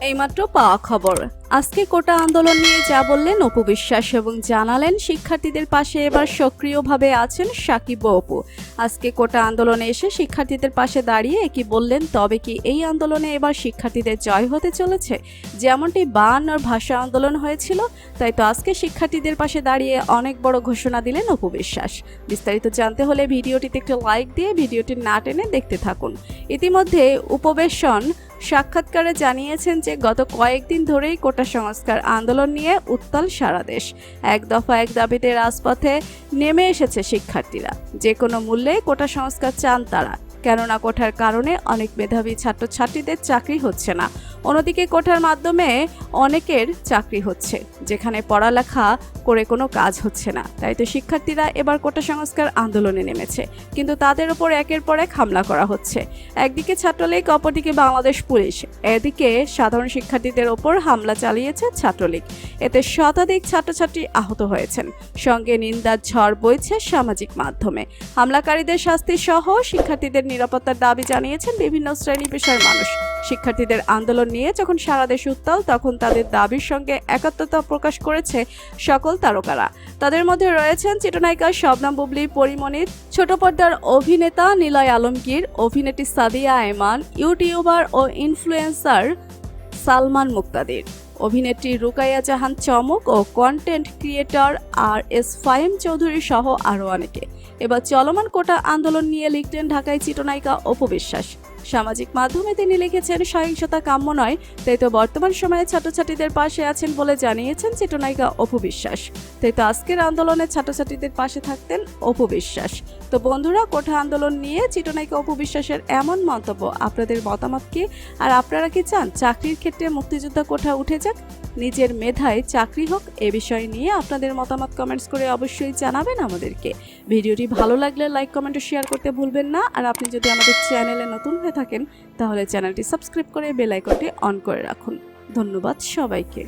এইমাত্র পাওয়া খবর। আজকে কোটা আন্দোলন নিয়ে যা বললেন অপু বিশ্বাস এবং জানালেন শিক্ষার্থীদের পাশে এবার সক্রিয়ভাবে আছেন সাকিব ও অপু। আজকে কোটা আন্দোলনে এসে শিক্ষার্থীদের পাশে দাঁড়িয়ে কি বললেন, তবে কি এই আন্দোলনে এবার শিক্ষার্থীদের জয় হতে চলেছে? যেমনটি 52 ভাষা আন্দোলন হয়েছিল, তাই তো আজকে শিক্ষার্থীদের পাশে দাঁড়িয়ে অনেক বড় ঘোষণা দিলেন অপু বিশ্বাস। বিস্তারিত জানতে হলে ভিডিওটিতে একটু লাইক দিয়ে ভিডিওটি না টেনে দেখতে থাকুন। ইতিমধ্যে উপবেশন সাক্ষাৎকারে জানিয়েছেন যে গত কয়েকদিন ধরেই কোটা সংস্কার আন্দোলন নিয়ে উত্তাল সারা দেশ। এক দফা এক দাবিতে রাজপথে নেমে এসেছে শিক্ষার্থীরা। যে কোনো মূল্যে কোটা সংস্কার চান তারা, কেননা কোটার কারণে অনেক মেধাবী ছাত্রছাত্রীদের চাকরি হচ্ছে না। অন্যদিকে কোটার মাধ্যমে অনেকের চাকরি হচ্ছে, যেখানে পড়ালেখা করে কোনো কাজ হচ্ছে না। তাই তো শিক্ষার্থীরা এবার কোটা সংস্কার আন্দোলনে নেমেছে, কিন্তু তাদের উপর একের পর এক হামলা করা হচ্ছে। একদিকে ছাত্রলীগ, অপরদিকে বাংলাদেশ পুলিশ। এদিকে সাধারণ শিক্ষার্থীদের ওপর হামলা চালিয়েছে ছাত্রলীগ। এতে শতাধিক ছাত্রছাত্রী আহত হয়েছেন, সঙ্গে নিন্দার ঝড় বইছে সামাজিক মাধ্যমে। হামলাকারীদের শাস্তি সহ শিক্ষার্থীদের নিরাপত্তার দাবি জানিয়েছেন বিভিন্ন শ্রেণী পেশার মানুষ। শিক্ষার্থীদের আন্দোলন নিয়ে যখন সারা দেশ উত্তাল, তখন তাদের দাবির সঙ্গে একাত্মতা প্রকাশ করেছে সকল তারকারা। তাদের মধ্যে রয়েছেন চিত্রনায়িকা শবনম বুবলী, পরিমণি, ছোট পর্দার অভিনেতা নিলয় আলমগীর, অভিনেত্রী সাদিয়া আয়মান, ইউটিউবার ও ইনফ্লুয়েন্সার সালমান মুক্তাদির, অভিনেত্রী রুকাইয়া জাহান চমক ও কন্টেন্ট ক্রিয়েটর আর.এস. ফাহিম চৌধুরী সহ আরও অনেকে। এবার চলমান কোটা আন্দোলন নিয়ে লিখলেন ঢাকায় চিত্রনায়িকা অপু বিশ্বাস। সামাজিক মাধ্যমে তিনি লিখেছেন, সহিংসতা কাম্য নয়, তাই তো বর্তমান সময়ে ছাত্রছাত্রীদের পাশে আছেন বলে জানিয়েছেন চিত্রনায়িকা অপু বিশ্বাস। তাই তো আজকের আন্দোলনে ছাত্রছাত্রীদের পাশে থাকতেন অপু বিশ্বাস। তো বন্ধুরা, কোটা আন্দোলন নিয়ে চিত্রনায়িকা অপু বিশ্বাসের এমন মন্তব্য, আপনাদের মতামত কি? আর আপনারা কি চান চাকরির ক্ষেত্রে মুক্তিযোদ্ধা কোটা উঠে যাক, নিজের মেধায় চাকরি হোক? এ বিষয় নিয়ে আপনাদের মতামত কমেন্টস করে অবশ্যই জানাবেন আমাদেরকে। ভিডিওটি ভালো লাগলে লাইক, কমেন্ট ও শেয়ার করতে ভুলবেন না। আর আপনি যদি আমাদের চ্যানেলে নতুন হয়ে থাকেন, তাহলে চ্যানেলটি সাবস্ক্রাইব করে বেল আইকনটি অন করে রাখুন। ধন্যবাদ সবাইকে।